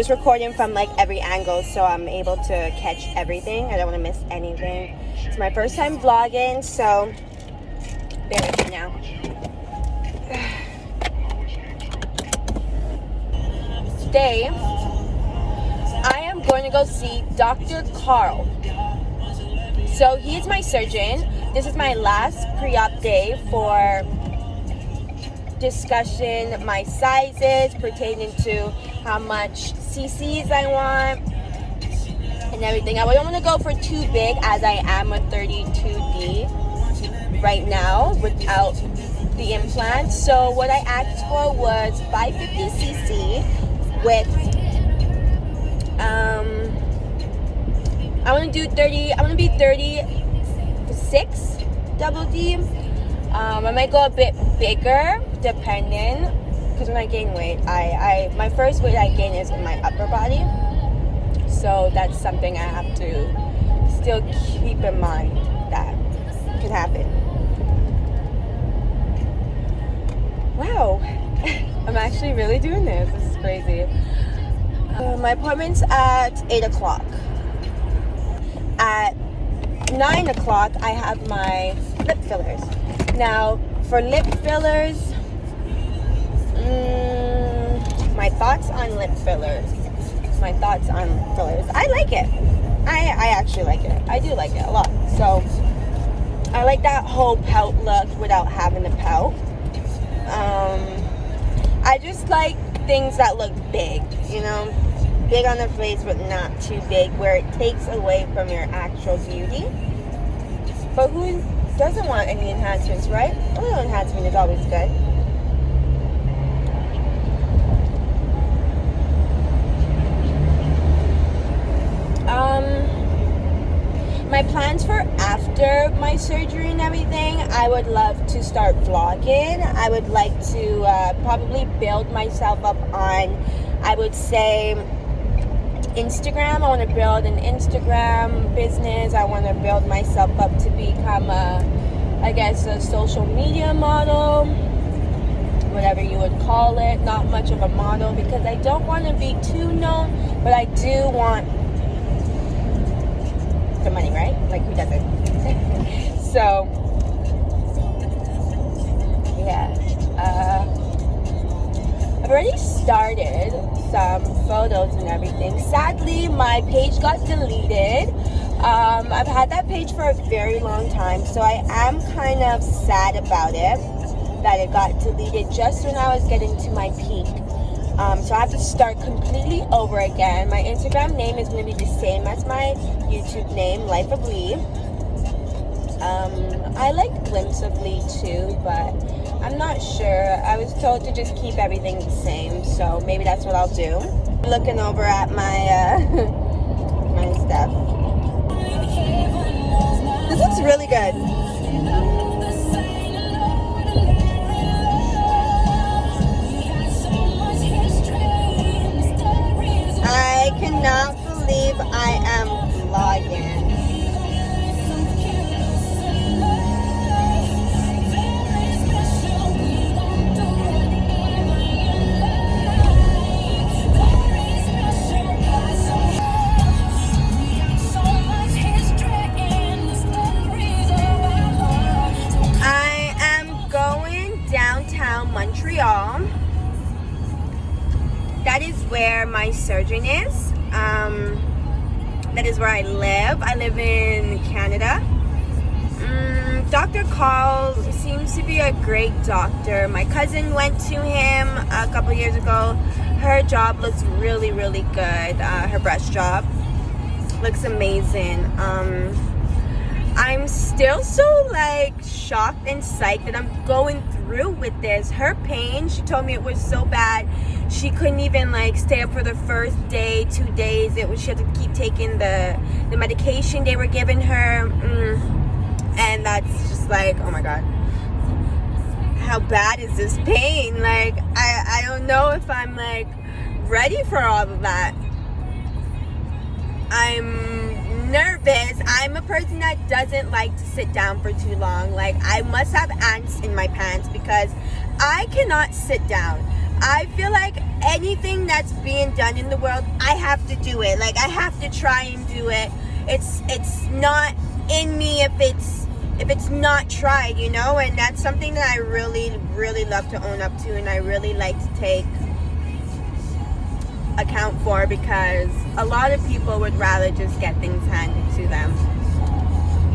just recording from like every angle so I'm able to catch everything. I don't want to miss anything. It's my first time vlogging, so bear with me now. Today, I am going to go see Dr. Karl. So he is my surgeon. This is my last pre-op day for discussion, my sizes pertaining to how much cc's I want and everything. I don't want to go for too big as I am a 32D right now without the implant. So what I asked for was 550cc with I want to be 36 double D. I might go a bit bigger depending, because when I gain weight, my first weight I gain is in my upper body, so that's something I have to still keep in mind that can happen. Wow, I'm actually really doing this. This is crazy. My appointment's at 8 o'clock. At 9 o'clock, I have my lip fillers. Now, for lip fillers, my thoughts on lip fillers. I like it. I actually like it. I do like it a lot. So, I like that whole pout look without having to pout. I just like things that look big, you know? Big on the face, but not too big, where it takes away from your actual beauty. But who doesn't want any enhancements, right? A little enhancement is always good. My plans for after my surgery and everything, I would love to start vlogging. I would like to probably build myself up on, I would say, Instagram. I want to build an Instagram business. I want to build myself up to become a social media model, whatever you would call it. Not much of a model because I don't want to be too known, but I do want the money, right? Like, who doesn't? So, yeah. I've already started some photos and everything. Sadly, my page got deleted. I've had that page for a very long time, so I am kind of sad about it, that it got deleted just when I was getting to my peak. So I have to start completely over again. My Instagram name is going to be the same as my YouTube name, Life of Lee. I like Glimpse of Lee too, but I'm not sure. I was told to just keep everything the same, so maybe that's what I'll do. Looking over at my my stuff. This looks really good. I cannot believe I am vlogging. I am going downtown Montreal. That is where my surgeon is. That is where I live. I live in Canada. Dr. Karl seems to be a great doctor. My cousin went to him a couple years ago. Her job looks really, really good. Her breast job looks amazing. I'm still so shocked and psyched that I'm going through with this. Her pain, she told me it was so bad she couldn't even stay up for the first day, 2 days. She had to keep taking the medication they were giving her. And that's just oh my god, how bad is this pain? I don't know if I'm ready for all of that. I'm nervous. I'm a person that doesn't like to sit down for too long. I must have ants in my pants because I cannot sit down. I feel like anything that's being done in the world, I have to do it. Like, I have to try and do it. It's not in me if it's not tried, you know? And that's something that I really, really love to own up to, and I really like to take account for, because a lot of people would rather just get things handed to them.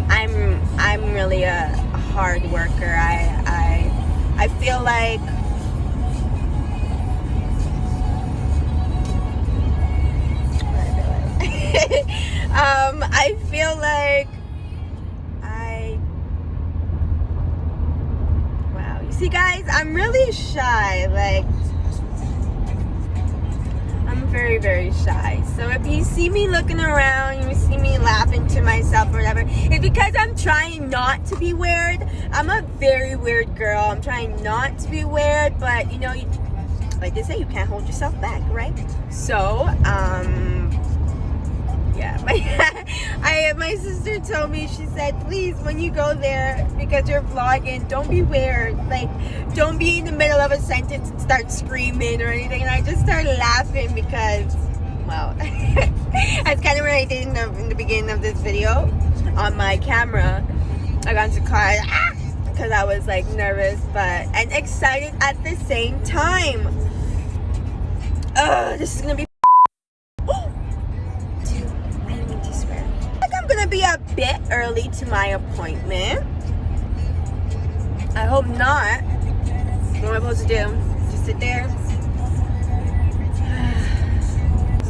I'm really a hard worker. I feel like I feel like wow, you see guys, I'm really shy. Like, I'm very, very shy. So if you see me looking around, you see me laughing to myself or whatever, it's because I'm trying not to be weird. I'm a very weird girl. I'm trying not to be weird, but you know, like they say, you can't hold yourself back, right? So, yeah, my sister told me, she said, please, when you go there, because you're vlogging, don't be weird. Like, don't be in the middle of a sentence and start screaming or anything. And I just started laughing because, well, that's kind of what I did in the beginning of this video on my camera. I got into the car because I was like nervous and excited at the same time. This is gonna be gonna be a bit early to my appointment. I hope not. What am I supposed to do? Just sit there?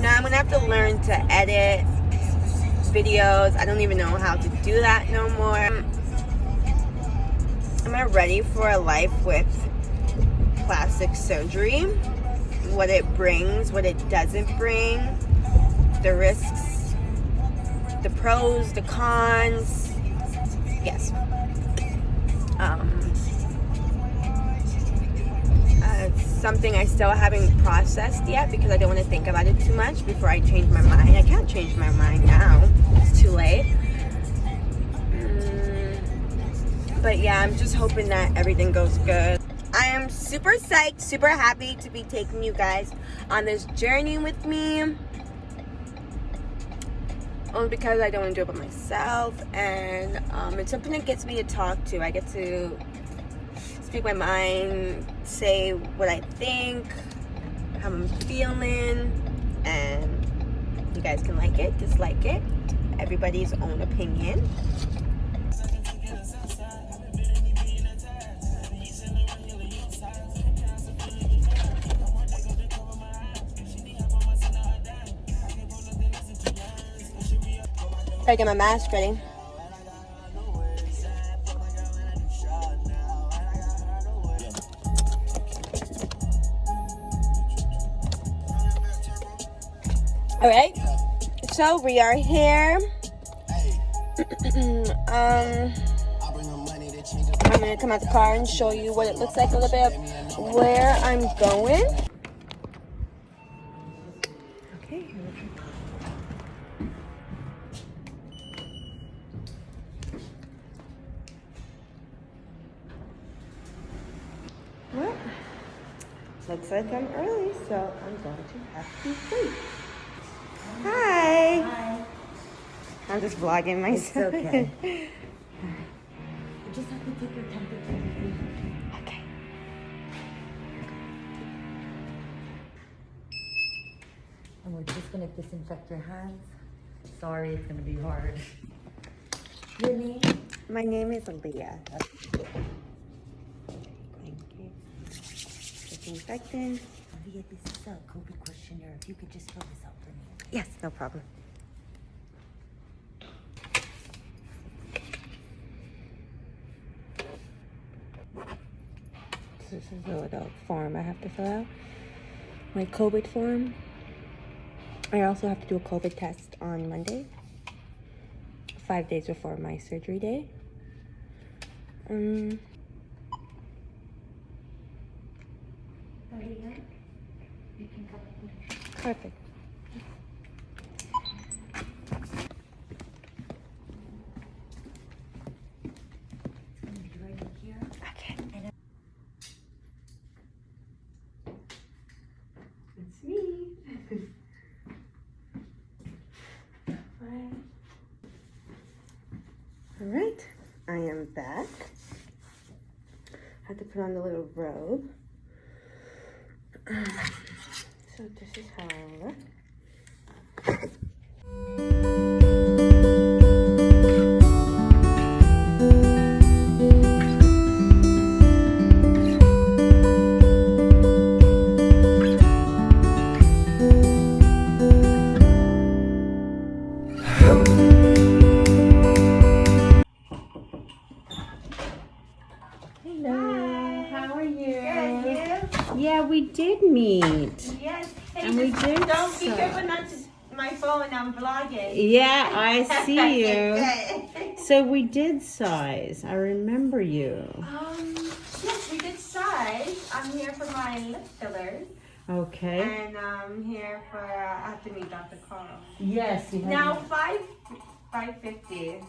Now I'm gonna have to learn to edit videos. I don't even know how to do that no more. Am I ready for a life with plastic surgery? What it brings, what it doesn't bring, the risks, the pros, the cons. Yes. It's something I still haven't processed yet because I don't want to think about it too much before I change my mind. I can't change my mind now. It's too late. But yeah, I'm just hoping that everything goes good. I am super psyched, super happy to be taking you guys on this journey with me. Only because I don't want to do it by myself, and it's something that gets me to talk to. I get to speak my mind, say what I think, how I'm feeling, and you guys can like it, dislike it. Everybody's own opinion. Gotta get my mask ready. All right, so we are here. I'm gonna come out the car and show you what it looks like a little bit of where I'm going. Okay. Well, looks like I'm early, so I'm going to have to sleep. Hi. Hi. I'm just vlogging myself. It's okay. You just have to take your temperature. Okay. And we're just going to disinfect your hands. Sorry, it's going to be hard. Your name? My name is Leah. Thank you. Disinfectant. Leah, this is a COVID questionnaire. If you could just fill this out for me. Yes, no problem. This is the little form I have to fill out. My COVID form. I also have to do a COVID test on Monday, 5 days before my surgery day. Perfect. It's going to be right in here. Okay. All right, I am back. Had to put on the little robe. So this is how I look. Hello, how are you? Good, you? Yeah, we did meet. Yes. And we did Don't be so. careful not to my phone. I'm vlogging. Yeah, I see you. Good. So we did size. I remember you. Yes, we did size. I'm here for my lip fillers, Okay. and I'm here for I have to meet Dr. Karl. Yes, you have. Now 550.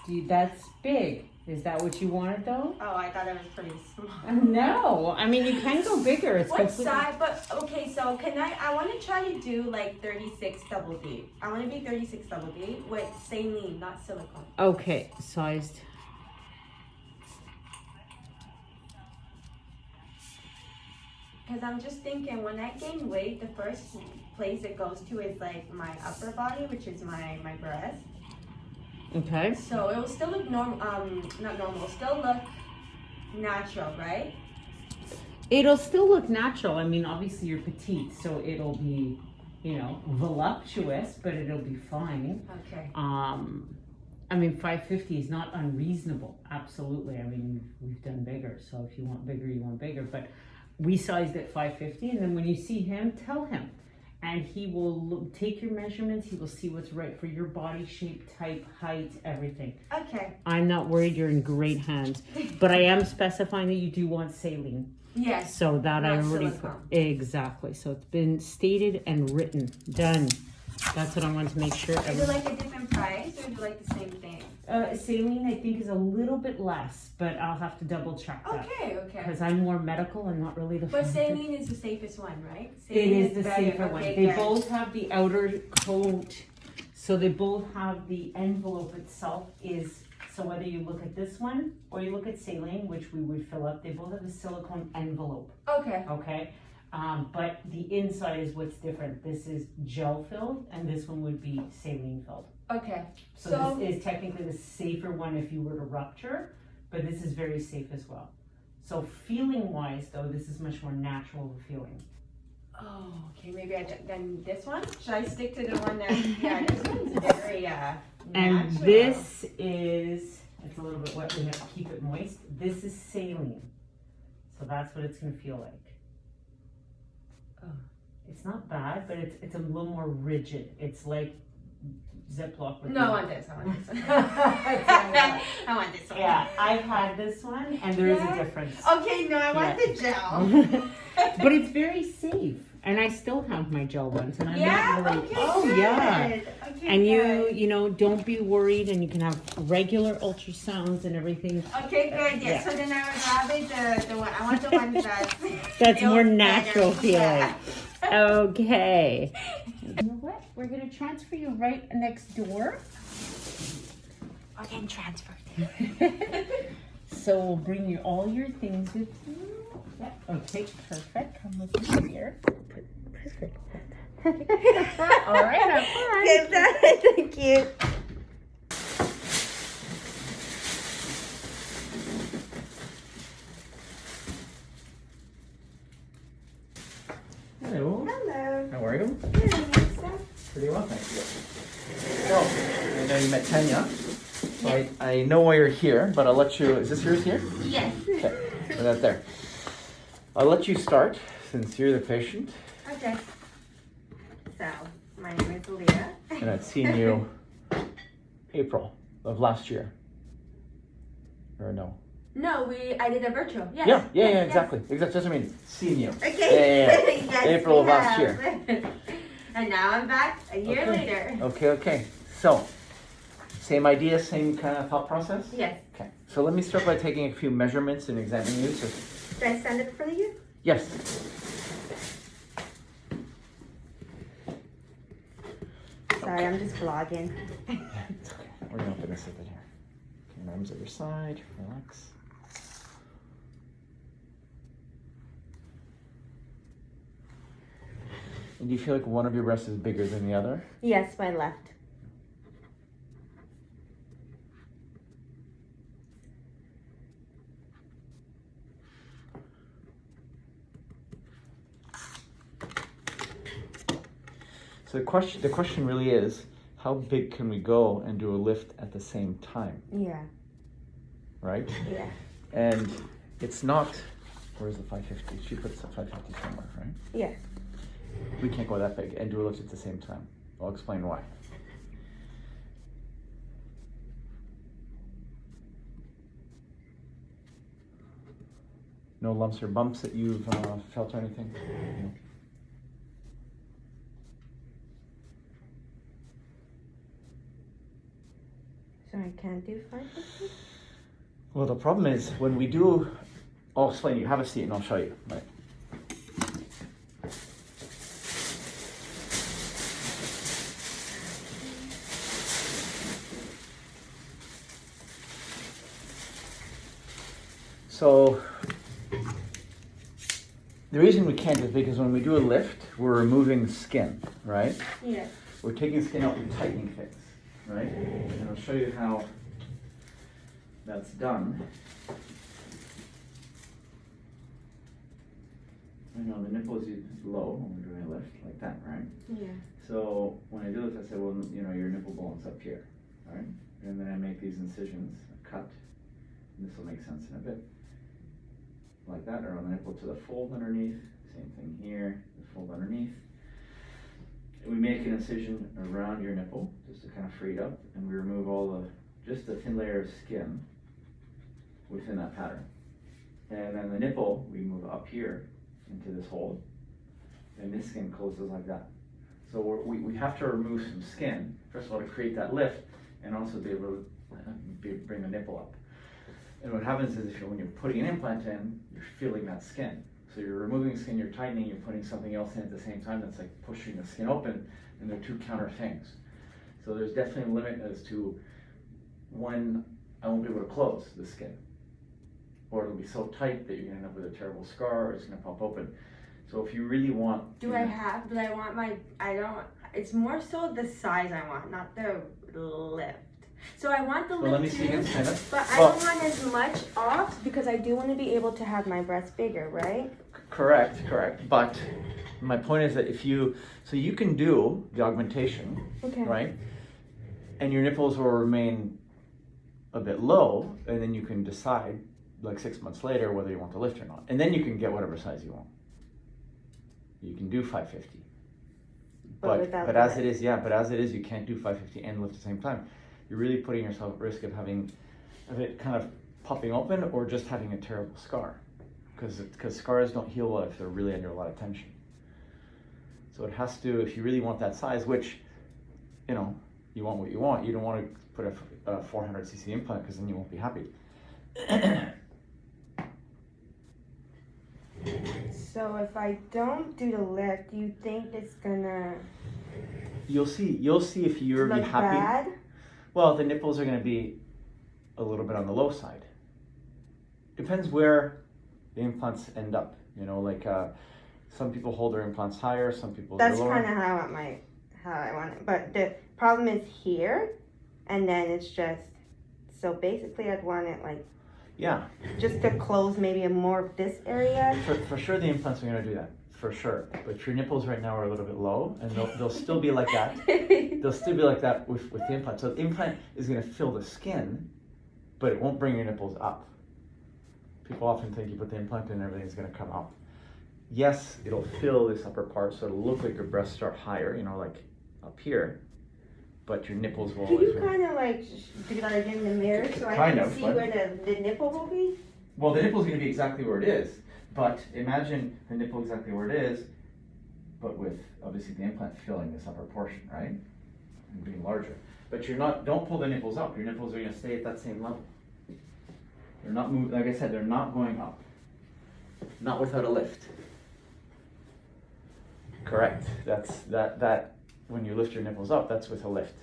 Dude, that's big. Is that what you wanted though? Oh, I thought it was pretty small. No, I mean you can go bigger. It's What completely- size? But okay, so can I want to try to do like 36 double D. I want to be 36 double D with saline, not silicone. Okay, sized. Because I'm just thinking, when I gain weight, the first place it goes to is like my upper body, which is my breast. Okay. So it will still look normal, not normal, still look natural, right? It'll still look natural. I mean, obviously you're petite, so it'll be, you know, voluptuous, but it'll be fine. Okay. I mean, 550 is not unreasonable. Absolutely. I mean, we've done bigger. So if you want bigger, you want bigger. But we sized at 550, and then when you see him, tell him. And he will take your measurements. He will see what's right for your body shape, type, height, everything. Okay. I'm not worried. You're in great hands. But I am specifying that you do want saline. Yes. So that I Not already put. silicone. Exactly. So it's been stated and written. Done. That's what I want to make sure. Is it like a different price, or is it like the same thing? Saline, I think, is a little bit less, but I'll have to double check that. Okay, okay. Because I'm more medical and not really the But pharmacist. saline is the safest one, right? It Saline is the better. safer one. Okay, They good. both have the outer coat, so they both have the envelope itself is, so whether you look at this one or you look at saline, which we would fill up, they both have a silicone envelope, Okay. okay? But the inside is what's different. This is gel filled and this one would be saline filled. Okay. So this is technically the safer one if you were to rupture, but this is very safe as well. So feeling wise though, this is much more natural of a feeling. Oh, okay. Maybe then this one. Should I stick to the one that? Yeah, this one's very And natural. this is, it's a little bit wet, we have to keep it moist. This is saline. So that's what it's gonna feel like. Oh. It's not bad, but it's a little more rigid. It's like Ziploc. With No, I the- want this. I want this. It's I want this one. Yeah, I've had this one and there is Yeah? a difference. Okay, no, I want the gel. But it's very safe. And I still have my gel ones and I'm Yeah. not worried. Okay. Oh good. yeah. Okay, And good. you know, don't be worried and you can have regular ultrasounds and everything. Okay, good. Yeah. Yeah. So then I would rather the one. I want the one that. That's feels more better. natural feeling. Yeah. Okay. You know what? We're gonna transfer you right next door. I'm getting transferred. So we'll bring you all your things with you. Yeah. Okay, perfect. Come with me here. Perfect. All right, have fun. Thank you. Hello. Hello. How are you? Good, Pretty well, thank you. So, I know you met Tanya. So I know why you're here, but I'll let you. Is this yours here? Yes. Okay. Put that there. I'll let you start since you're the patient, Okay. So, my name is Leah. and I'd seen you April of last year. Or no? No, I did a virtual. Yes. Yeah, yes. exactly. Exactly. That's what I mean. Seen you. Okay. Yeah. Yes, April of we last have. year. And now I'm back a year Okay. later. Okay. So, same idea, same kind of thought process? Yes. Okay. So let me start by taking a few measurements and examining you. So, Did I stand it in front of you? yes. Sorry, I'm just vlogging. It's okay. We're gonna open this up again. arms at your side, relax. And do you feel like one of your breasts is bigger than the other? Yes, my left. So the question really is, how big can we go and do a lift at the same time, Yeah. right? Yeah. And it's not, where's the 550? She puts the 550 somewhere, right? Yeah. We can't go that big and do a lift at the same time. I'll explain why. No lumps or bumps that you've felt or anything? No. So I can't do 550? Well, the problem is when we do, I'll explain. You have a seat and I'll show you. Right. So the reason we can't is because when we do a lift, we're removing skin, right? Yeah. We're taking skin out and tightening things, right? And I'll show you how that's done. I know the nipple is low when we're doing a lift, like that, right? Yeah. So when I do this, I say, well, you know, your nipple bone's up here, right? And then I make these incisions, a cut, and this will make sense in a bit. Like that, or on the nipple to the fold underneath. Same thing here, the fold underneath. And we make an incision around your nipple, just to kind of free it up, and we remove all just a thin layer of skin within that pattern. And then the nipple, we move up here into this hole, and this skin closes like that. So we have to remove some skin, first of all, to create that lift, and also be able to bring the nipple up. And what happens is when you're putting an implant in, you're feeling that skin. So you're removing skin, you're tightening, you're putting something else in at the same time that's like pushing the skin open, and they're two counter things. So there's definitely a limit as to when I won't be able to close the skin. Or it'll be so tight that you're gonna end up with a terrible scar, or it's gonna pop open. So if you really want... It's more so the size I want, not the lift. So I want the lift let me see again, stand up. but I don't want as much off because I do want to be able to have my breasts bigger, right? Correct. But my point is that so you can do the augmentation, Okay. right? And your nipples will remain a bit low, and then you can decide, like 6 months later, whether you want to lift or not. And then you can get whatever size you want. You can do 550. But as it is, you can't do 550 and lift at the same time. You're really putting yourself at risk of it kind of popping open or just having a terrible scar, because scars don't heal well if they're really under a lot of tension. So it has to, if you really want that size, which, you know, you want what you want. You don't want to put a 400cc implant because then you won't be happy. So if I don't do the lift, do you think it's gonna You'll see if you're look happy. bad? Well, the nipples are going to be a little bit on the low side. Depends where the implants end up. You know, like some people hold their implants higher, some people That's lower. kind of how I want it. But the problem is here, and then it's just, so basically I'd want it like, Yeah. just to close maybe more of this area. For sure the implants are going to do that. For sure. But your nipples right now are a little bit low, and they'll still be like that. They'll still be like that with the implant. So the implant is going to fill the skin, but it won't bring your nipples up. People often think you put the implant in and everything's going to come up. Yes, it'll fill this upper part, so it'll look like your breasts start higher, you know, like up here, but your nipples will Can always you kind of like do that again in the mirror so I Kind can of, see but- where the nipple will be? Well, the nipple's going to be exactly where it is, but imagine the nipple exactly where it is, but with obviously the implant filling this upper portion, right? And being larger. But don't pull the nipples up. Your nipples are going to stay at that same level. They're not moving, like I said, they're not going up. Not without a lift. Correct. That when you lift your nipples up, that's with a lift.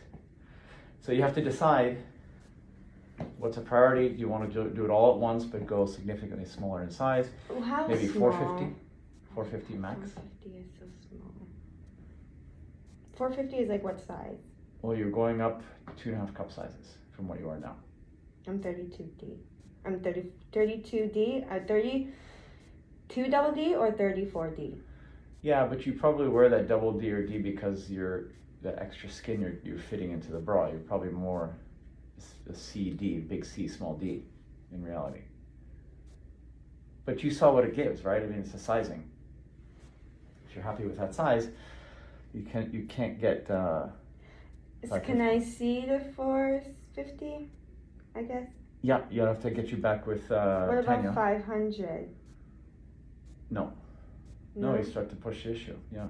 So you have to decide What's a priority? Do you want to do it all at once, but go significantly smaller in size? How Maybe small? 450? 450 max? 450 is so small. 450 is like what size? Well, you're going up 2.5 cup sizes from what you are now. I'm 32D. I'm 32D. 32 double D or 34D? Yeah, but you probably wear that double D or D because that extra skin you're fitting into the bra. You're probably more a CD, big C, small D, in reality. But you saw what it gives, right? I mean, it's the sizing. If you're happy with that size, you can't get. Can I see the 450? I guess. Yeah, you'll have to get you back with What about Tanya. 500? No, you start to push the issue. Yeah.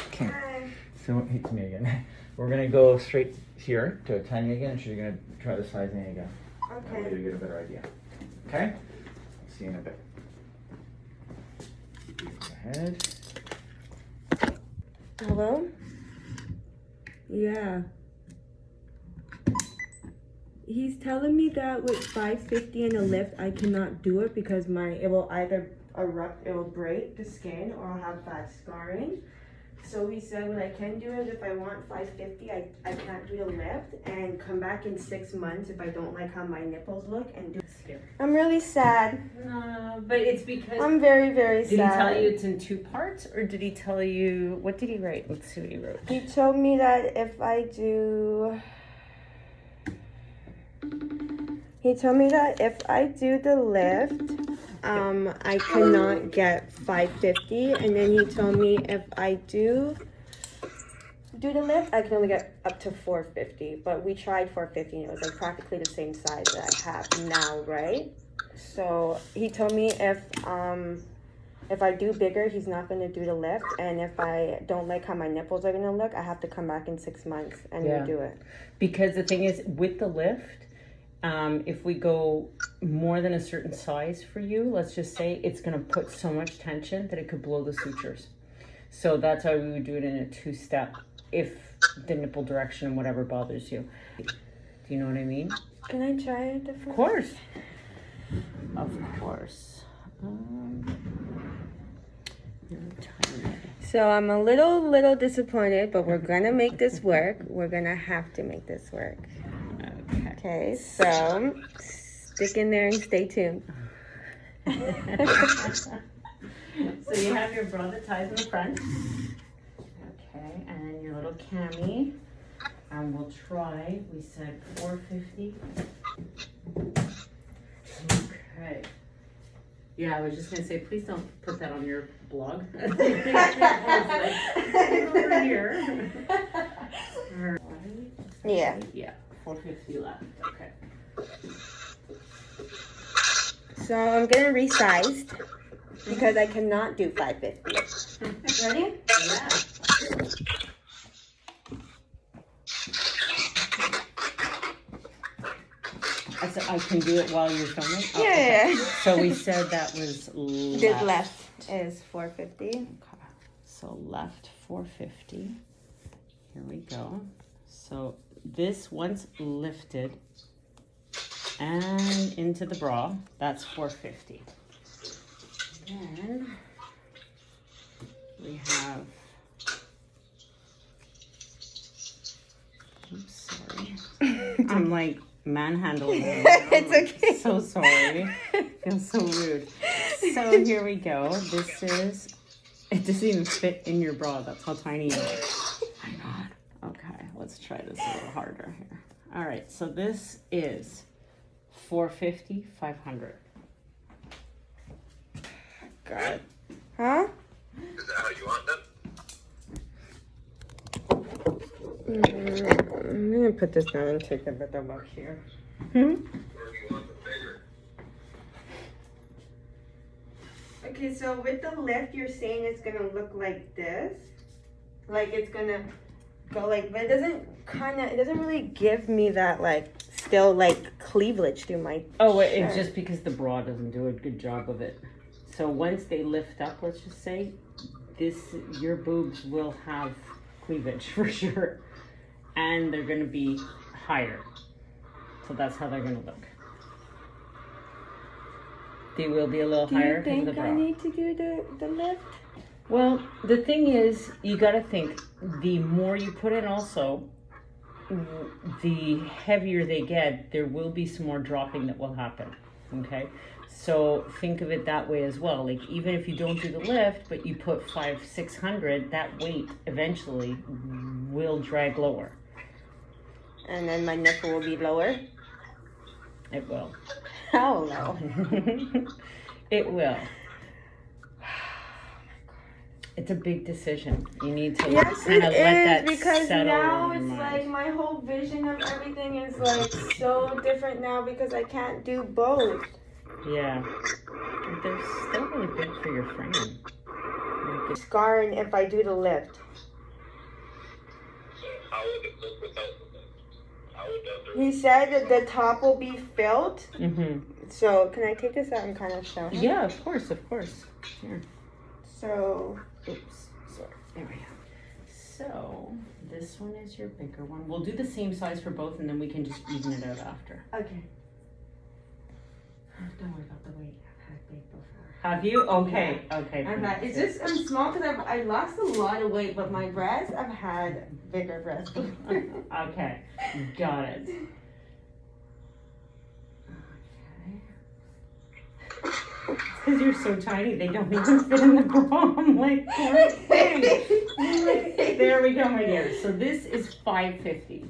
Okay. Hi. So it's me again. We're gonna go straight here to Tanya again, and she's gonna try the sizing again. That way Okay. you get a better idea. Okay? I'll see you in a bit. Go ahead. Hello? Yeah. He's telling me that with 550 and a lift, I cannot do it because it will either erupt, it will break the skin, or I'll have fat scarring. So he said what I can do is if I want 550, I can't do the lift and come back in 6 months if I don't like how my nipples look and do. I'm really sad. No, but it's because. I'm very, very Did sad. he tell you it's in 2 parts, or did he tell you what did he write? Let's see what he wrote. He told me that if I do. He told me that if I do the lift, I cannot get 550, and then he told me if I do the lift, I can only get up to 450. But we tried 450, and it was like practically the same size that I have now, right? So he told me if I do bigger, he's not going to do the lift, and if I don't like how my nipples are going to look, I have to come back in 6 months and redo it. Because the thing is, with the lift, if we go more than a certain size for you, let's just say, it's going to put so much tension that it could blow the sutures. So that's why we would do it in a 2-step if the nipple direction and whatever bothers you. Do you know what I mean? Can I try it? Of course. Of course. So I'm a little disappointed, but we're going to make this work. We're going to have to make this work. Okay, so stick in there and stay tuned. So you have your bra that ties in the front. Okay, and your little cami. And we'll try, we said 450. Okay. Yeah, I was just gonna say, please don't put that on your blog. Over here. Yeah. Yeah, 450 left, okay. So I'm going to resize because I cannot do 550. Ready? Yeah. I can do it while you're filming? Oh, Yeah. okay. So we said that was left. Did left is 450. Okay. So left 450. Here we go. So this once lifted and into the bra, that's 450. Then we have, oops, sorry. I'm like manhandling you. It's okay. So sorry. Feels so rude. So here we go. This is, it doesn't even fit in your bra. That's how tiny it is. Oh my God. Okay, let's try this a little harder here. All right, so this is 450, 500. God. Huh? Is that how you want them? I'm going to put this down and take a bit of up here. Or do you want them bigger? Okay, so with the lift, you're saying it's going to look like this. Like it's going to go like, but it doesn't really give me that like, still like cleavage through my Oh, it's shirt. just because the bra doesn't do a good job of it. So once they lift up, let's just say, your boobs will have cleavage for sure. and they're gonna be higher. So that's how they're gonna look. They will be a little higher because of the bra. I need to do the lift? Well, the thing is, you gotta think, the more you put in also, the heavier they get, there will be some more dropping that will happen, okay? So think of it that way as well. Like, even if you don't do the lift, but you put 500-600, that weight eventually will drag lower. And then my nipple will be lower? It will. Hell no. It will. It's a big decision. You need to Yes, kind of it let is, that because settle now in it's your like mind. my whole vision of everything is like so different now because I can't do both. Yeah. But they're still really big for your frame. Like, Scarring if I do the lift. So how would it look without the lift? How would that He said that the top will be filled. mm-hmm. So can I take this out and kind of show him? Yeah, of course, of course. Here. So Oops. Sorry. There we go. So this one is your bigger one. We'll do the same size for both, and then we can just even it out after. okay. Don't worry about the weight. I've had big before. Have you? Okay. Okay. It's just I'm small because I lost a lot of weight, but my breasts I've had bigger breasts. Okay. Got it. Because you're so tiny, they don't even fit in the bra. I'm like, poor thing. There we go, my dear. So this is $550.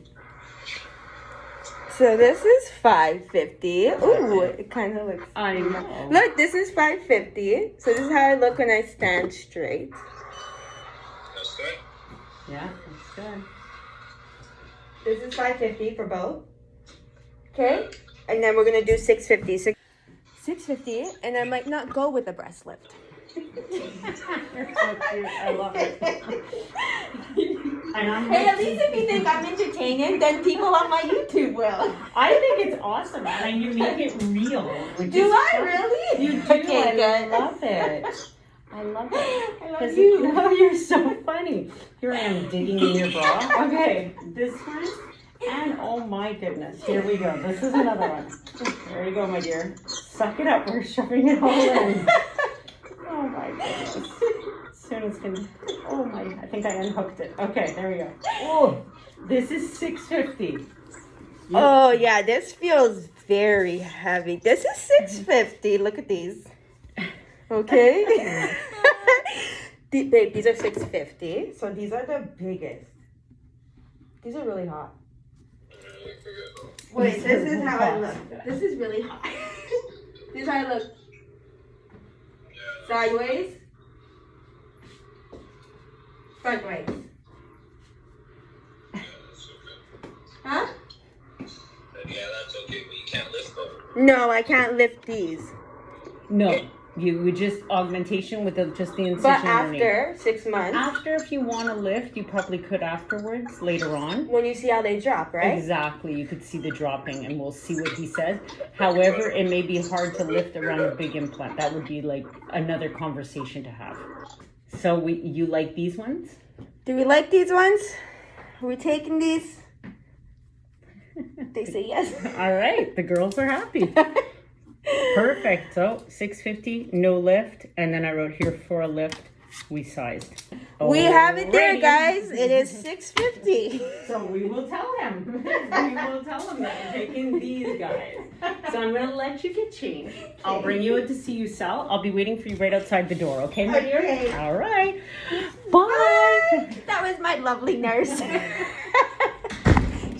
So this is $550. Ooh, it kind of looks. I know. Look, this is $550. So this is how I look when I stand straight. That's good. Yeah, that's good. This is $550 for both. Okay, and then we're gonna do $650. $650, and I might not go with the breast lift. You're so cute. I love it. And I'm Hey, at least if you think I'm entertaining, then people on my YouTube will. I think it's awesome, and you make it real. Which Do is I fun. really? You do. Okay, I good. love it. I love it. I love 'Cause you. You're so funny. Here I am digging in your bra. Okay, this one. And oh my goodness, here we go. This is another one. There you go, my dear. Suck it up. We're shoving it all in. Oh my goodness. As soon as can. Oh my! I think I unhooked it. Okay, there we go. Oh, this is $650. Oh yeah, this feels very heavy. This is $650. Look at these. Okay. Babe, these are $650. So these are the biggest. These are really hot. Wait, this is how I look. This is really hot. This is how I look. Sideways. Front ways. Huh? Yeah, that's okay, but you can't lift them. No, I can't lift these. No, you would just augmentation with just the incision But underneath. after 6 months, After, if you want to lift, you probably could afterwards, later on. when you see how they drop, right? Exactly, you could see the dropping, and we'll see what he says. However, it may be hard to lift around a big implant. That would be like another conversation to have. So you like these ones? Do we like these ones? Are we taking these? They say yes. All right, the girls are happy. Perfect. So $650, no lift, and then I wrote here for a lift. We sized. We have it there, Alrighty. guys. It is $650. So we will tell him. We will tell him that we're taking these guys. So I'm gonna let you get changed. I'll bring you in to see you, Sal. I'll be waiting for you right outside the door. Okay, my dear? Okay. All right. Bye. That was my lovely nurse.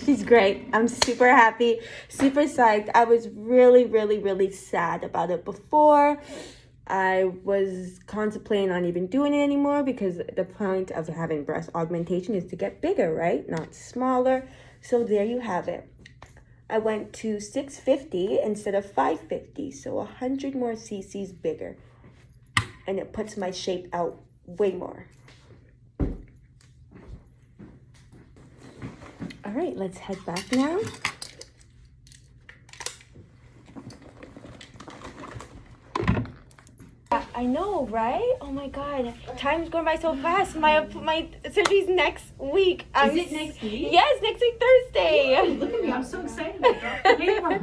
She's great. I'm super happy, super psyched. I was really, really, really sad about it before. I was contemplating on even doing it anymore because the point of having breast augmentation is to get bigger, right? Not smaller. So there you have it. I went to $650 instead of $550, so 100 more cc's bigger. And it puts my shape out way more. All right, let's head back now. I I know, right? Oh my god, time's going by so fast. My surgery's next week. Is it next week? Yes, next week Thursday. Ooh, look at me, I'm so excited. I dropped the paper.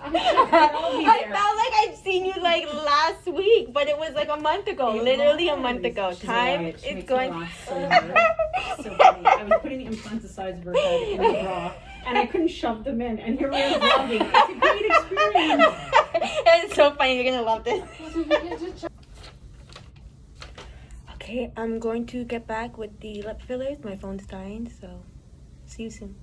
I felt like I'd seen you like last week, but it was like a month ago. Literally a month ago. Time is going. So funny. I was putting the implants the size of her head in the bra, and I couldn't shove them in. And here we are vlogging. It's a great experience. It's so funny. You're gonna love this. Okay, I'm going to get back with the lip fillers. My phone's dying, so see you soon.